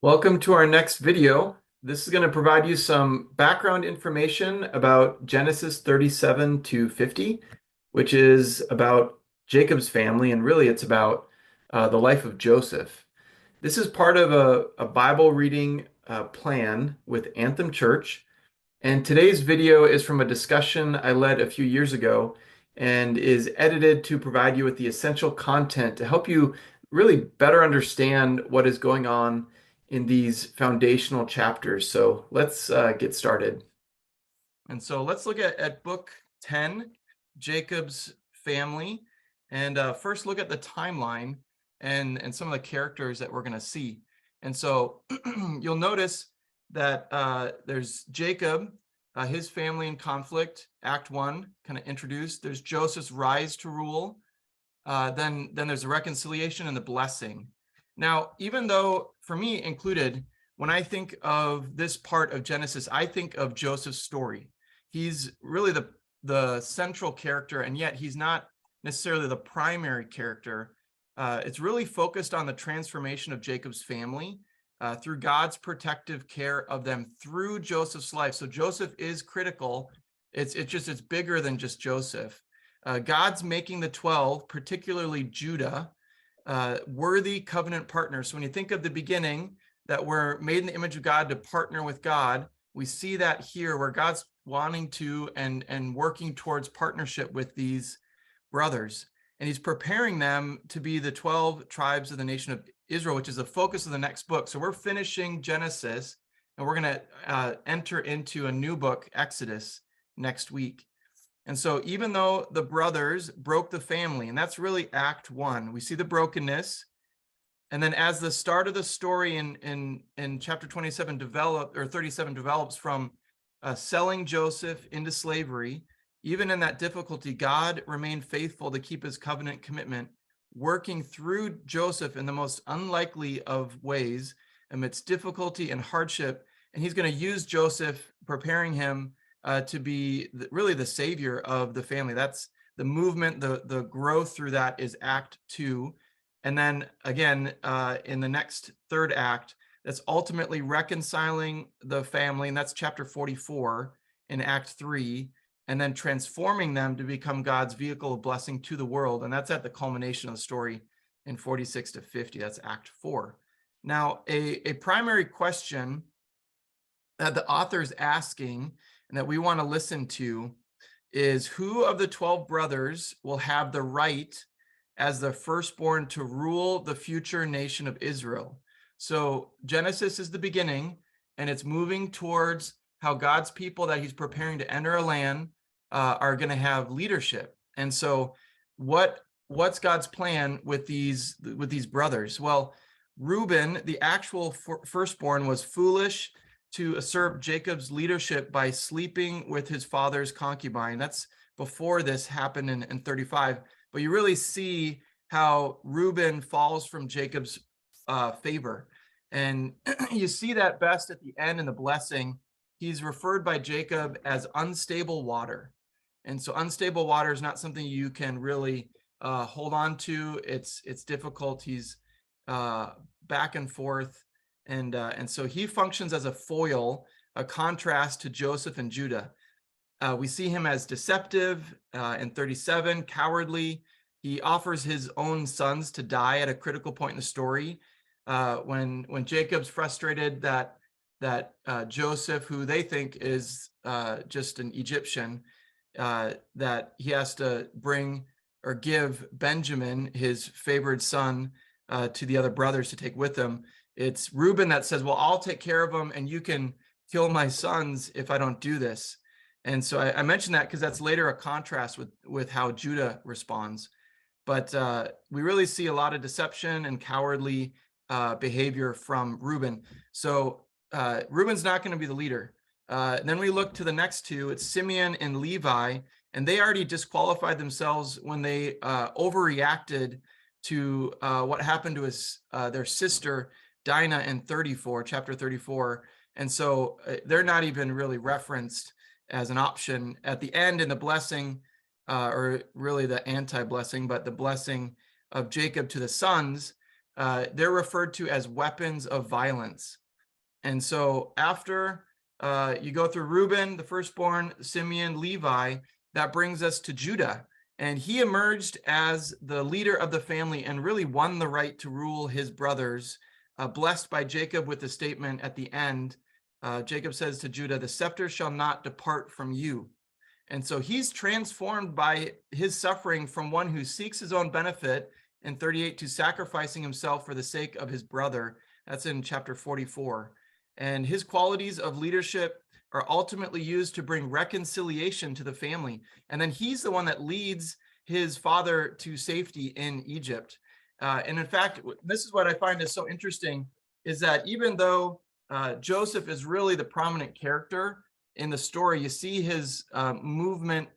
Welcome to our next video. This is going to provide you some background information about Genesis 37 to 50, which is about Jacob's family, and really it's about the life of Joseph. This is part of a Bible reading plan with Anthem Church, and today's video is from a discussion I led a few years ago and is edited to provide you with the essential content to help you really better understand what is going on in these foundational chapters. So let's get started. And so let's look at book 10, Jacob's family, and first look at the timeline and some of the characters that we're going to see. And so you'll notice that there's Jacob, his family in conflict, Act 1, kind of introduced. There's Joseph's rise to rule. Then there's the reconciliation and the blessing. Now, even though, for me included, when I think of this part of Genesis, I think of Joseph's story. He's really the central character, and yet he's not necessarily the primary character. It's really focused on the transformation of Jacob's family through God's protective care of them through Joseph's life. So Joseph is critical. It's bigger than just Joseph. God's making the 12, particularly Judah, worthy covenant partners. So when you think of the beginning, that we're made in the image of God to partner with God, we see that here where God's wanting to and working towards partnership with these brothers. And he's preparing them to be the 12 tribes of the nation of Israel, which is the focus of the next book. So we're finishing Genesis, and we're going to enter into a new book, Exodus, next week. And so even though the brothers broke the family, and that's really Act 1, we see the brokenness. And then as the start of the story in chapter 27 37 develops from selling Joseph into slavery, even in that difficulty, God remained faithful to keep his covenant commitment, working through Joseph in the most unlikely of ways amidst difficulty and hardship. And he's going to use Joseph, preparing him to be really the savior of the family. That's the movement, the growth through that is Act 2. And then again, in the next third act, that's ultimately reconciling the family, and that's chapter 44 in Act 3, and then transforming them to become God's vehicle of blessing to the world. And that's at the culmination of the story in 46 to 50. That's Act 4. Now, a primary question that the author is asking and that we want to listen to is, who of the 12 brothers will have the right as the firstborn to rule the future nation of Israel? So Genesis is the beginning, and it's moving towards how God's people that he's preparing to enter a land are going to have leadership. And so what's God's plan with these brothers? Well, Reuben, the actual firstborn, was foolish to usurp Jacob's leadership by sleeping with his father's concubine. That's before this happened in 35. But you really see how Reuben falls from Jacob's favor. And you see that best at the end in the blessing. He's referred by Jacob as unstable water. And so unstable water is not something you can really hold on to. It's difficult. He's back and forth. And so he functions as a foil, a contrast to Joseph and Judah. We see him as deceptive in 37, cowardly. He offers his own sons to die at a critical point in the story. When Jacob's frustrated that Joseph, who they think is just an Egyptian, that he has to bring or give Benjamin, his favored son, to the other brothers to take with him. It's Reuben that says, well, I'll take care of them, and you can kill my sons if I don't do this. And so I mentioned that because that's later a contrast with how Judah responds. But we really see a lot of deception and cowardly behavior from Reuben. So Reuben's not going to be the leader. And then we look to the next two. It's Simeon and Levi, and they already disqualified themselves when they overreacted to what happened to their sister Dinah in chapter 34. And so they're not even really referenced as an option at the end in the blessing, or really the anti-blessing, but the blessing of Jacob to the sons. they're referred to as weapons of violence. And so after you go through Reuben, the firstborn, Simeon, Levi, that brings us to Judah. And he emerged as the leader of the family and really won the right to rule his brothers, blessed by Jacob with the statement at the end. Jacob says to Judah, "The scepter shall not depart from you." And so he's transformed by his suffering from one who seeks his own benefit in 38 to sacrificing himself for the sake of his brother. That's in chapter 44. And his qualities of leadership are ultimately used to bring reconciliation to the family. And then he's the one that leads his father to safety in Egypt. And in fact, this is what I find is so interesting, is that even though Joseph is really the prominent character in the story, you see his movement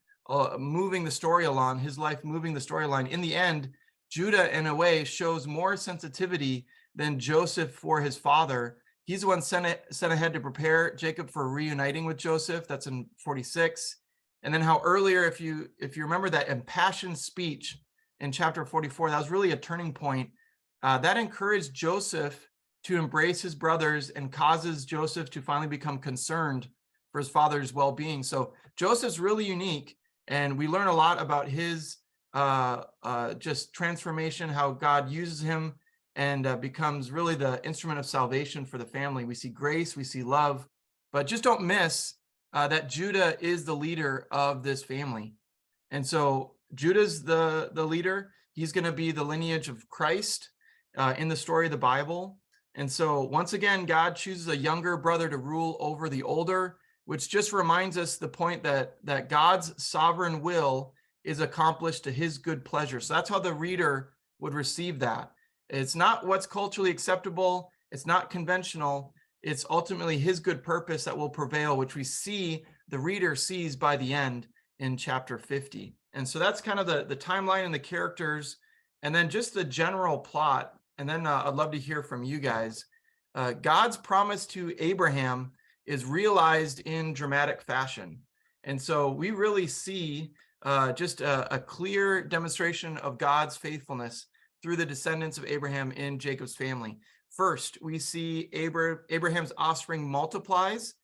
moving the story along, his life moving the storyline. In the end, Judah, in a way, shows more sensitivity than Joseph for his father. He's the one sent ahead to prepare Jacob for reuniting with Joseph. That's in 46. And then how earlier, if you remember that impassioned speech in chapter 44, that was really a turning point. That encouraged Joseph to embrace his brothers and causes Joseph to finally become concerned for his father's well-being. So Joseph's really unique, and we learn a lot about his just transformation, how God uses him and becomes really the instrument of salvation for the family. We see grace, we see love, but just don't miss that Judah is the leader of this family. And so Judah's the leader. He's going to be the lineage of Christ in the story of the Bible. And so once again, God chooses a younger brother to rule over the older, which just reminds us the point that God's sovereign will is accomplished to his good pleasure. So that's how the reader would receive that. It's not what's culturally acceptable. It's not conventional. It's ultimately his good purpose that will prevail, which we see the reader sees by the end in chapter 50. And so that's kind of the timeline and the characters, and then just the general plot. And then I'd love to hear from you guys. God's promise to Abraham is realized in dramatic fashion. And so we really see just a clear demonstration of God's faithfulness through the descendants of Abraham in Jacob's family. First, we see Abraham's offspring multiplies,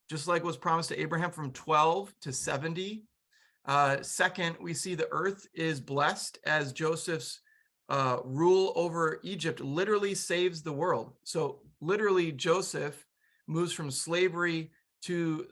just like was promised to Abraham, from 12 to 70. Second, we see the earth is blessed as Joseph's rule over Egypt literally saves the world. So literally Joseph moves from slavery to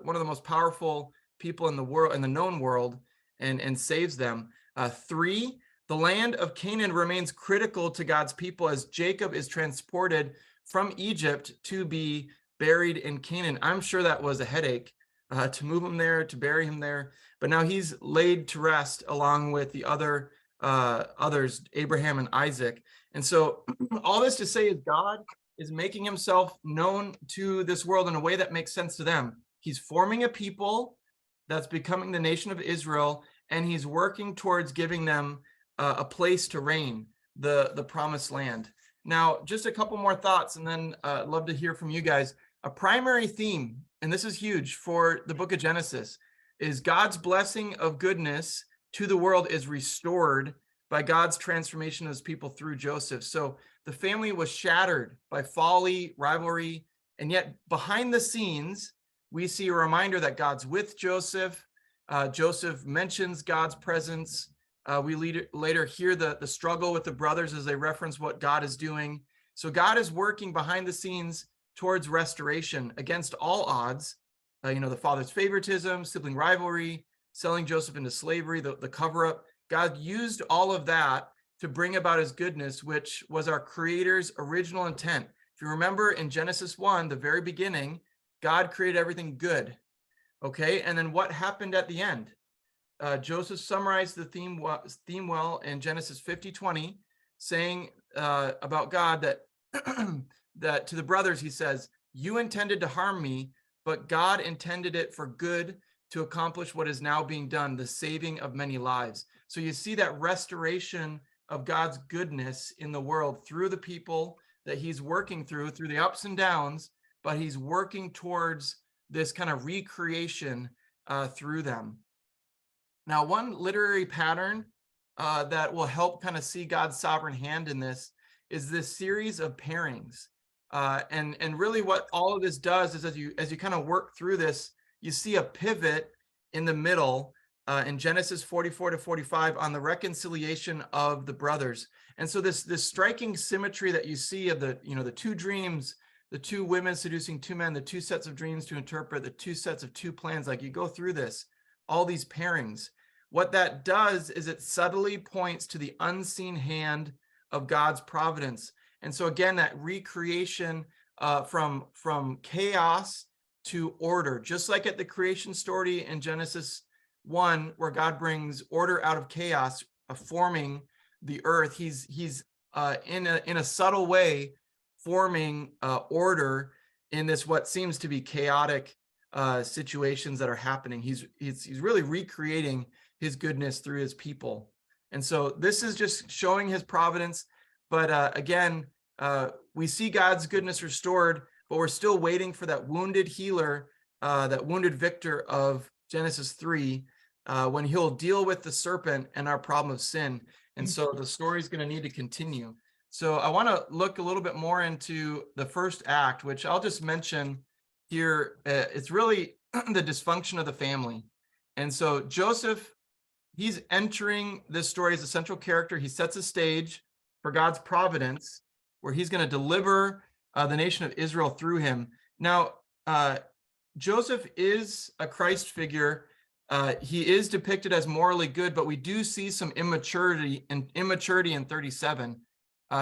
one of the most powerful people in the world, in the known world, and saves them. 3, the land of Canaan remains critical to God's people as Jacob is transported from Egypt to be buried in Canaan. I'm sure that was a headache to move him there, to bury him there, but now he's laid to rest along with the others, Abraham and Isaac. And so all this to say is God is making himself known to this world in a way that makes sense to them. He's forming a people that's becoming the nation of Israel, and he's working towards giving them a place to reign, the promised land. Now, just a couple more thoughts, and then I'd love to hear from you guys. A primary theme, and this is huge for the book of Genesis, is God's blessing of goodness to the world is restored by God's transformation of his people through Joseph. So the family was shattered by folly, rivalry, and yet behind the scenes, we see a reminder that God's with Joseph. Joseph mentions God's presence. We later hear the struggle with the brothers as they reference what God is doing. So God is working behind the scenes towards restoration against all odds. The father's favoritism, sibling rivalry, selling Joseph into slavery, the cover-up. God used all of that to bring about his goodness, which was our Creator's original intent. If you remember in Genesis 1, the very beginning, God created everything good. Okay, and then what happened at the end? Joseph summarized the theme well in Genesis 50:20, saying about God that that to the brothers, he says, "You intended to harm me, but God intended it for good to accomplish what is now being done, the saving of many lives." So you see that restoration of God's goodness in the world through the people that he's working through the ups and downs, but he's working towards this kind of recreation through them. Now, one literary pattern that will help kind of see God's sovereign hand in this is this series of pairings. And really what all of this does is as you kind of work through this, you see a pivot in the middle in Genesis 44 to 45 on the reconciliation of the brothers. And so this striking symmetry that you see of the two dreams, the two women seducing two men, the two sets of dreams to interpret, the two sets of two plans, like you go through this, all these pairings. What that does is it subtly points to the unseen hand of God's providence. And so again, that recreation from chaos to order, just like at the creation story in Genesis 1, where God brings order out of chaos, forming the earth. He's in a subtle way forming order in this what seems to be chaotic situations that are happening. He's really recreating his goodness through his people. And so this is just showing his providence. But again, we see God's goodness restored, but we're still waiting for that wounded healer, that wounded victor of Genesis 3, when he'll deal with the serpent and our problem of sin. And so the story is going to need to continue. So I want to look a little bit more into the first act, which I'll just mention here. It's really the dysfunction of the family. And so Joseph, he's entering this story as a central character. He sets a stage for God's providence, where he's going to deliver the nation of Israel through him. Now, Joseph is a Christ figure. He is depicted as morally good, but we do see some immaturity in 37.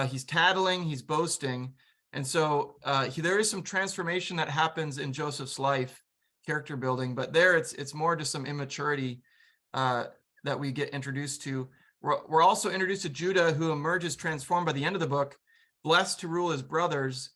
He's tattling, he's boasting. And so there is some transformation that happens in Joseph's life, character building, but there it's more just some immaturity that we get introduced to. We're also introduced to Judah, who emerges transformed by the end of the book, blessed to rule his brothers.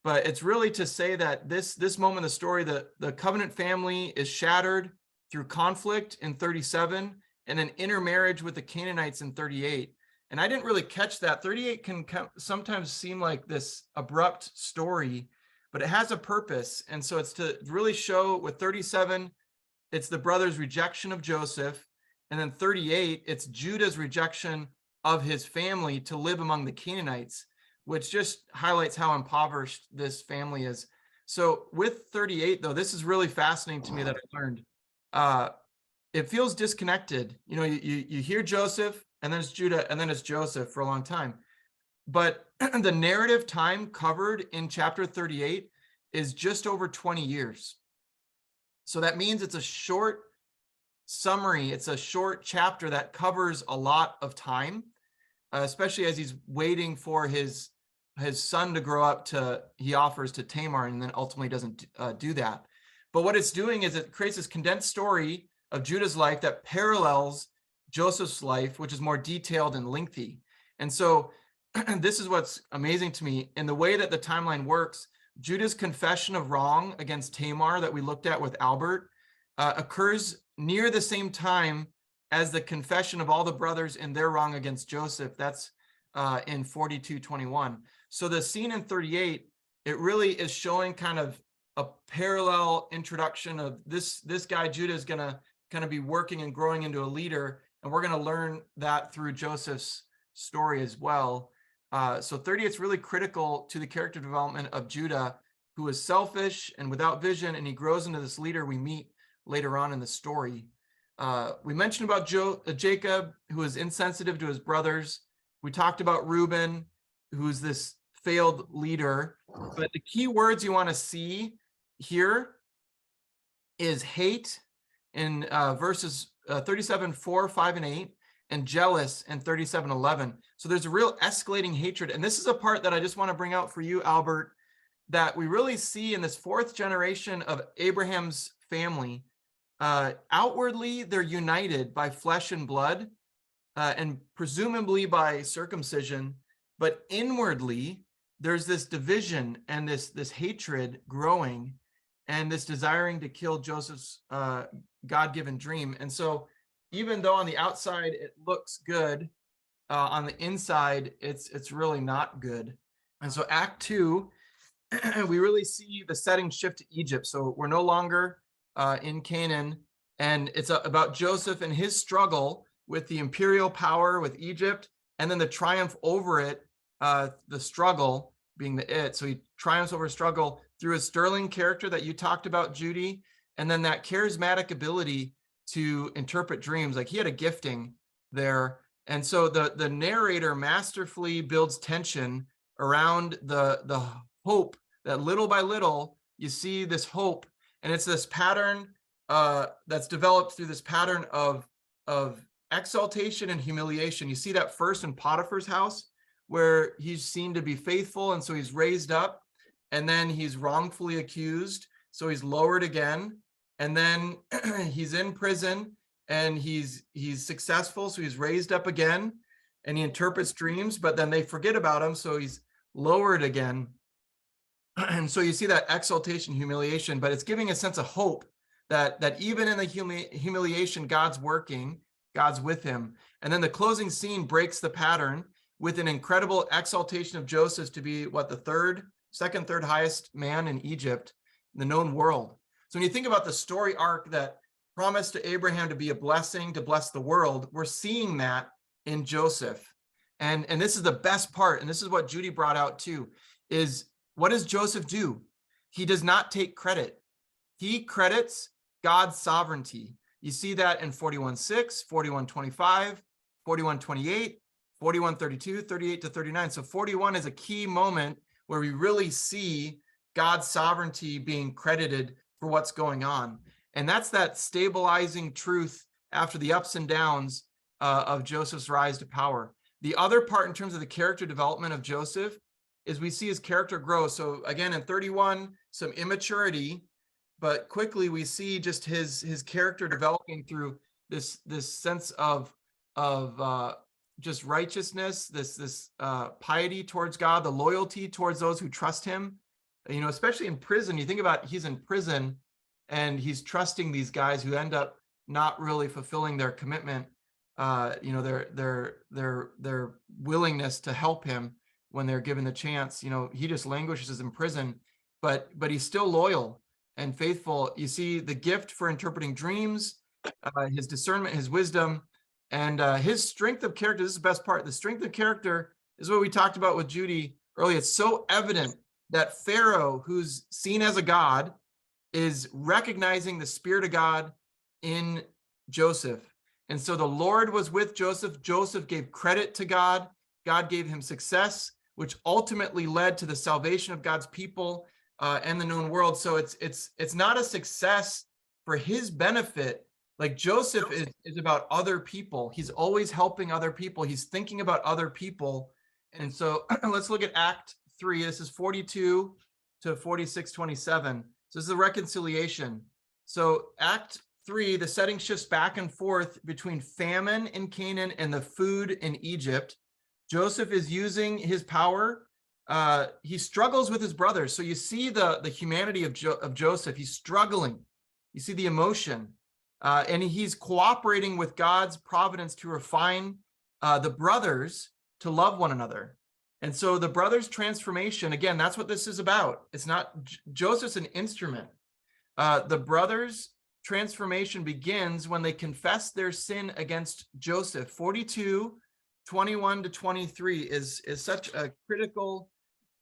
But it's really to say that this moment in the story, the covenant family is shattered through conflict in 37, and then intermarriage with the Canaanites in 38. And I didn't really catch that. 38 can sometimes seem like this abrupt story, but it has a purpose. And so it's to really show with 37, it's the brothers' rejection of Joseph. And then 38, it's Judah's rejection of his family to live among the Canaanites, which just highlights how impoverished this family is. So with 38, though, this is really fascinating to me that I learned. It feels disconnected. You hear Joseph, and then it's Judah, and then it's Joseph for a long time. But the narrative time covered in chapter 38 is just over 20 years. So that means it's a short summary. It's a short chapter that covers a lot of time, especially as he's waiting for his son to grow up he offers to Tamar, and then ultimately doesn't do that. But what it's doing is it creates this condensed story of Judah's life that parallels Joseph's life, which is more detailed and lengthy. And so this is what's amazing to me. In the way that the timeline works, Judah's confession of wrong against Tamar that we looked at with Albert occurs near the same time as the confession of all the brothers in their wrong against Joseph. That's in 42:21. So the scene in 38, it really is showing kind of a parallel introduction of this guy Judah is going to kind of be working and growing into a leader, and we're going to learn that through Joseph's story as well. So 38 is really critical to the character development of Judah, who is selfish and without vision, and he grows into this leader we meet later on in the story. We mentioned about Jacob, who is insensitive to his brothers. We talked about Reuben, who's this failed leader. But the key words you want to see here is hate in verses 37:4, 5, and 8, and jealous in 37:11. So there's a real escalating hatred. And this is a part that I just want to bring out for you, Albert, that we really see in this fourth generation of Abraham's family. Outwardly, they're united by flesh and blood, and presumably by circumcision, but inwardly, there's this division and this hatred growing, and this desiring to kill Joseph's God-given dream. And so even though on the outside it looks good, on the inside it's really not good. And so Act 2, we really see the setting shift to Egypt. So we're no longer in Canaan, and it's about Joseph and his struggle with the imperial power with Egypt, and then the triumph over it the struggle being the it. So he triumphs over struggle through his sterling character that you talked about, Judy, and then that charismatic ability to interpret dreams. Like he had a gifting there. And so the narrator masterfully builds tension around the hope that little by little you see this hope, and it's this pattern that's developed through this pattern of exaltation and humiliation. You see that first in Potiphar's house, where he's seen to be faithful, and so he's raised up, and then he's wrongfully accused, so he's lowered again, and then he's in prison, and he's successful, so he's raised up again, and he interprets dreams, but then they forget about him, so he's lowered again. And so you see that exaltation, humiliation, but it's giving a sense of hope that even in the humiliation, God's working, God's with him. And then the closing scene breaks the pattern with an incredible exaltation of Joseph to be what, the second, third highest man in Egypt, in the known world. So when you think about the story arc that promised to Abraham to be a blessing, to bless the world, we're seeing that in Joseph. And this is the best part, and this is what Judy brought out too, is what does Joseph do? He does not take credit. He credits God's sovereignty. You see that in 41:6, 41:25, 41:28, 41:32, 38 to 39. So 41 is a key moment where we really see God's sovereignty being credited for what's going on. And that's that stabilizing truth after the ups and downs of Joseph's rise to power. The other part in terms of the character development of Joseph is we see his character grow. So again, in 31, some immaturity, but quickly we see just his character developing through this sense of just righteousness, this piety towards God, the loyalty towards those who trust him. You know, especially in prison, you think about he's in prison and he's trusting these guys who end up not really fulfilling their commitment, you know, their willingness to help him when they're given the chance. You know, he just languishes in prison, but he's still loyal and faithful. You see the gift for interpreting dreams, his discernment, his wisdom, and his strength of character. This is the best part. The strength of character is what we talked about with Judy earlier. It's so evident that Pharaoh, who's seen as a god, is recognizing the Spirit of God in Joseph. And so the Lord was with Joseph. Joseph gave credit to God. God gave him success, which ultimately led to the salvation of God's people and the known world. So it's not a success for his benefit. Like Joseph is about other people. He's always helping other people. He's thinking about other people. And so let's look at Act 3. This is 42 to 46:27. So this is the reconciliation. So Act 3, the setting shifts back and forth between famine in Canaan and the food in Egypt. Joseph is using his power. He struggles with his brothers. So you see the humanity of Joseph. He's struggling. You see the emotion. And he's cooperating with God's providence to refine the brothers to love one another. And so the brothers' transformation, again, that's what this is about. It's not, Joseph's an instrument. The brothers' transformation begins when they confess their sin against Joseph. 42:21 to 23 is such a critical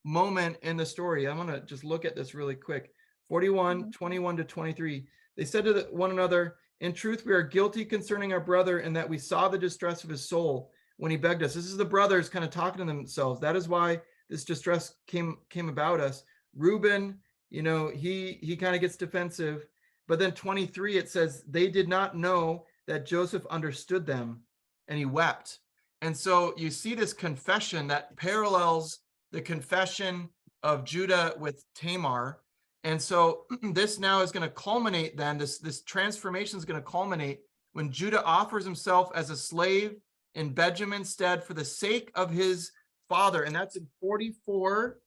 moment in the story. I'm going to just look at this really quick. 41:21 to 23. They said to one another, "In truth, we are guilty concerning our brother, in that we saw the distress of his soul when he begged us." This is the brothers kind of talking to themselves. That is why this distress came about us. Reuben, you know, he kind of gets defensive. But then 23, it says, they did not know that Joseph understood them, and he wept. And so you see this confession that parallels the confession of Judah with Tamar. And so this now is going to culminate then, this transformation is going to culminate when Judah offers himself as a slave in Benjamin's stead for the sake of his father. And that's in 44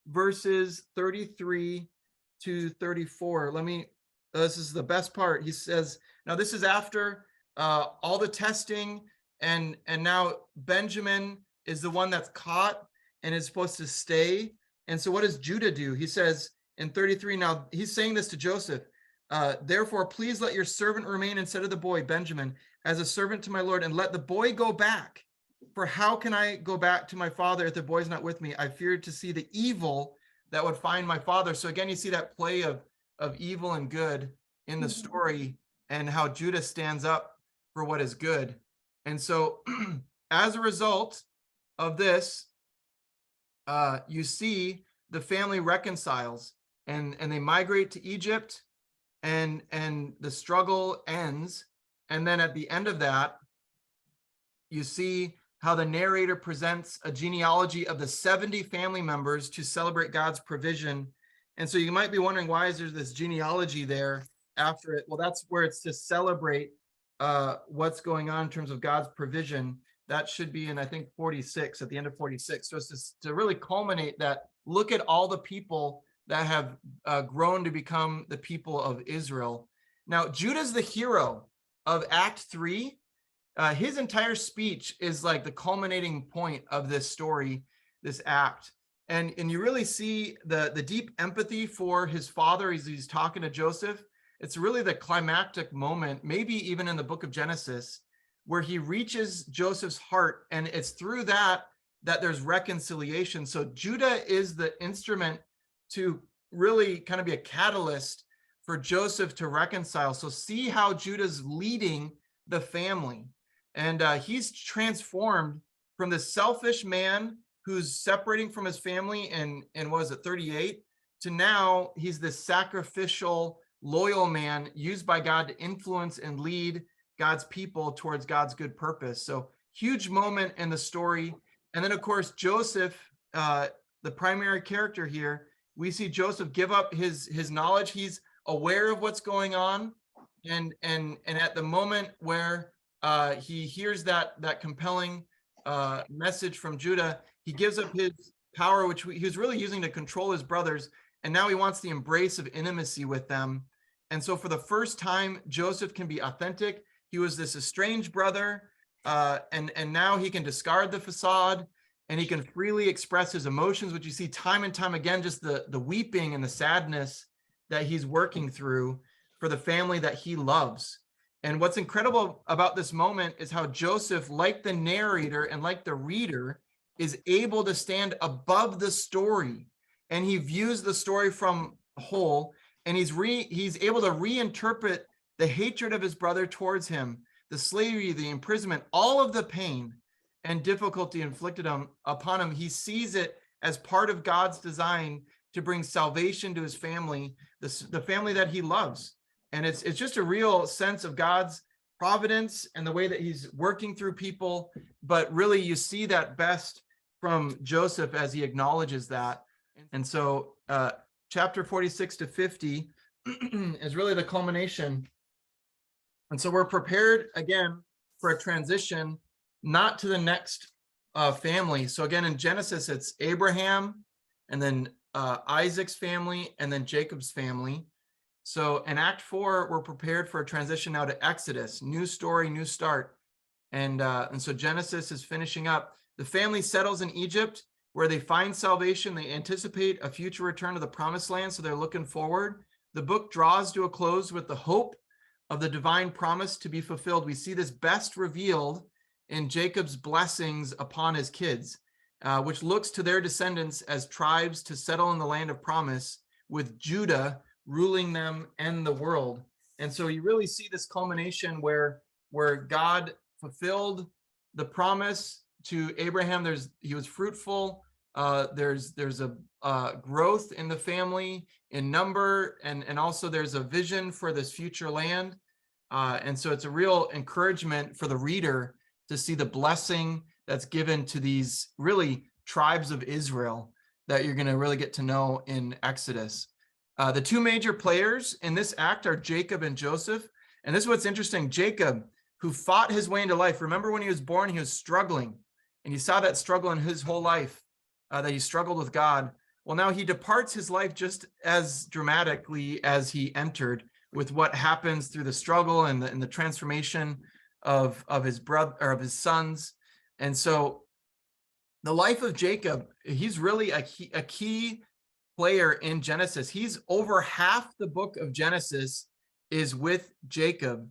verses 33 to 34. This is the best part. He says, now this is after all the testing, and now Benjamin is the one that's caught and is supposed to stay. And so what does Judah do? He says in 33, now he's saying this to Joseph, "Therefore, please let your servant remain instead of the boy, Benjamin, as a servant to my Lord, and let the boy go back For how can I go back to my father if the boy's not with me? I feared to see the evil that would find my father. So again, you see that play of evil and good in the story, and how Judah stands up for what is good. And so as a result of this, you see the family reconciles, and they migrate to Egypt, and the struggle ends. And then at the end of that, you see how the narrator presents a genealogy of the 70 family members to celebrate God's provision. And so you might be wondering, why is there this genealogy there after it? Well, that's where it's to celebrate what's going on in terms of God's provision. That should be in, I think, 46, at the end of 46. So it's to really culminate that. Look at all the people that have grown to become the people of Israel. Now, Judah's the hero of Act 3. His entire speech is like the culminating point of this story, this act. And you really see the deep empathy for his father as he's talking to Joseph. It's really the climactic moment, maybe even in the book of Genesis, where he reaches Joseph's heart. And it's through that there's reconciliation. So Judah is the instrument to really kind of be a catalyst for Joseph to reconcile. So see how Judah's leading the family. And he's transformed from this selfish man who's separating from his family in what was it, 38, to now he's this sacrificial, loyal man used by God to influence and lead God's people towards God's good purpose. So huge moment in the story. And then, of course, Joseph, the primary character here, we see Joseph give up his knowledge. He's aware of what's going on. And at the moment where he hears that compelling message from Judah, he gives up his power, which he was really using to control his brothers, and now he wants the embrace of intimacy with them. And so for the first time, Joseph can be authentic. He was this estranged brother, and now he can discard the facade, and he can freely express his emotions, which you see time and time again, just the weeping and the sadness that he's working through for the family that he loves. And what's incredible about this moment is how Joseph, like the narrator and like the reader, is able to stand above the story, and he views the story from whole, and he's able to reinterpret the hatred of his brother towards him, the slavery, the imprisonment, all of the pain and difficulty inflicted upon him. He sees it as part of God's design to bring salvation to his family, the family that he loves. And it's just a real sense of God's providence and the way that he's working through people. But really, you see that best from Joseph as he acknowledges that. And so chapter 46 to 50 is really the culmination. And so we're prepared again for a transition, not to the next family. So again, in Genesis, it's Abraham, and then Isaac's family, and then Jacob's family. So in Act 4, we're prepared for a transition now to Exodus, new story, new start. And so Genesis is finishing up. The family settles in Egypt, where they find salvation. They anticipate a future return to the promised land, so they're looking forward. The book draws to a close with the hope of the divine promise to be fulfilled. We see this best revealed in Jacob's blessings upon his kids, which looks to their descendants as tribes to settle in the land of promise, with Judah ruling them and the world. And so you really see this culmination where God fulfilled the promise to Abraham. He was fruitful. There's a growth in the family in number, and also there's a vision for this future land. And so it's a real encouragement for the reader to see the blessing that's given to these really tribes of Israel that you're going to really get to know in Exodus. The two major players in this act are Jacob and Joseph. And this is what's interesting. Jacob, who fought his way into life. Remember, when he was born, he was struggling. And you saw that struggle in his whole life, that he struggled with God. Well, now he departs his life just as dramatically as he entered, with what happens through the struggle and the transformation of his brother, or of his sons. And so the life of Jacob, he's really a key player in Genesis. He's over half the book of Genesis is with Jacob.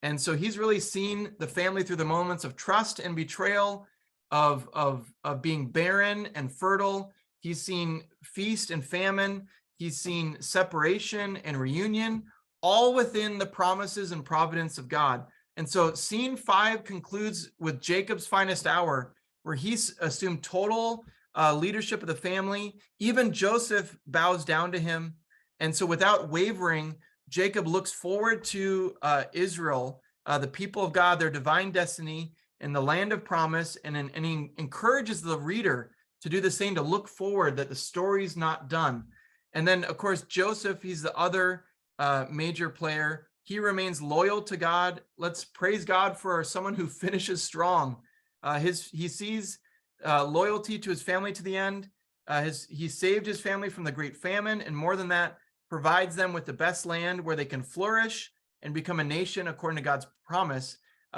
And so he's really seen the family through the moments of trust and betrayal, of being barren and fertile. He's seen feast and famine. He's seen separation and reunion, all within the promises and providence of God. And so scene 5 concludes with Jacob's finest hour, where he's assumed total leadership of the family. Even Joseph bows down to him. And so without wavering, Jacob looks forward to Israel, the people of God, their divine destiny in the land of promise, and he encourages the reader to do the same, to look forward, that the story's not done. And then, of course, Joseph, he's the other major player. He remains loyal to God. Let's praise God for someone who finishes strong. He sees loyalty to his family to the end. He saved his family from the great famine, and more than that, provides them with the best land where they can flourish and become a nation according to God's promise.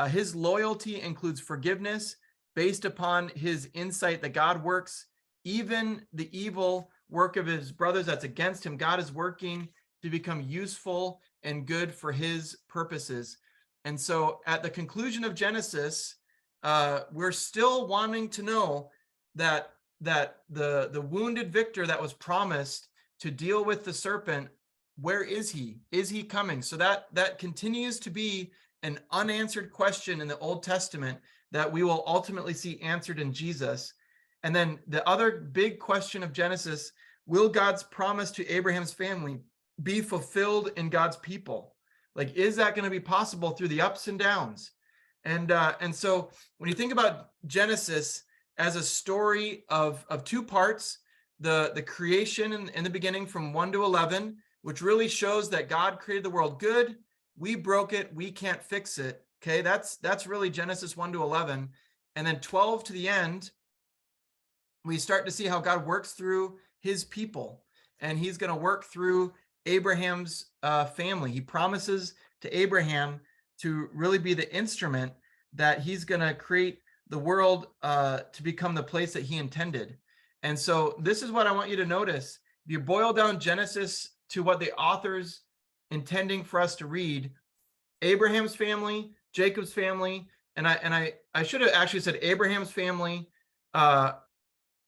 His loyalty includes forgiveness based upon his insight that God works even the evil work of his brothers that's against him. God is working to become useful and good for his purposes. And so at the conclusion of Genesis, we're still wanting to know that the wounded victor that was promised to deal with the serpent, where is he? Is he coming? So that continues to be an unanswered question in the Old Testament that we will ultimately see answered in Jesus. And then the other big question of Genesis: will God's promise to Abraham's family be fulfilled in God's people? Like, is that going to be possible through the ups and downs? And so when you think about Genesis as a story of 2 parts, the creation in the beginning from 1 to 11, which really shows that God created the world good. We broke it. We can't fix it. Okay, that's really Genesis 1 to 11. And then 12 to the end, we start to see how God works through his people, and he's going to work through Abraham's family. He promises to Abraham to really be the instrument that he's going to create the world to become the place that he intended. And so this is what I want you to notice. If you boil down Genesis to what the author's intending for us to read, Abraham's family, Jacob's family, and I should have actually said Abraham's family,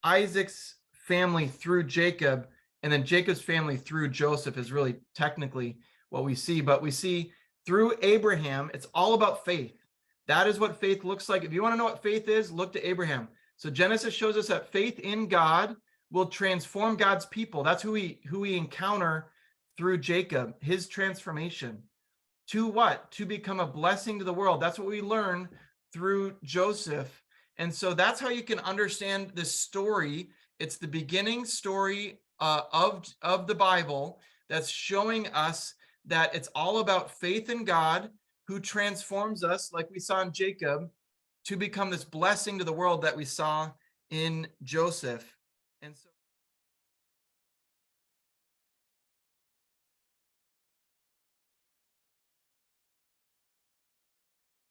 Isaac's family through Jacob, and then Jacob's family through Joseph is really technically what we see. But we see through Abraham, it's all about faith. That is what faith looks like. If you want to know what faith is, look to Abraham. So Genesis shows us that faith in God will transform God's people. That's who we encounter through Jacob, his transformation. To what? To become a blessing to the world. That's what we learn through Joseph. And so that's how you can understand this story. It's the beginning story of the Bible that's showing us that it's all about faith in God, who transforms us, like we saw in Jacob, to become this blessing to the world that we saw in Joseph. And so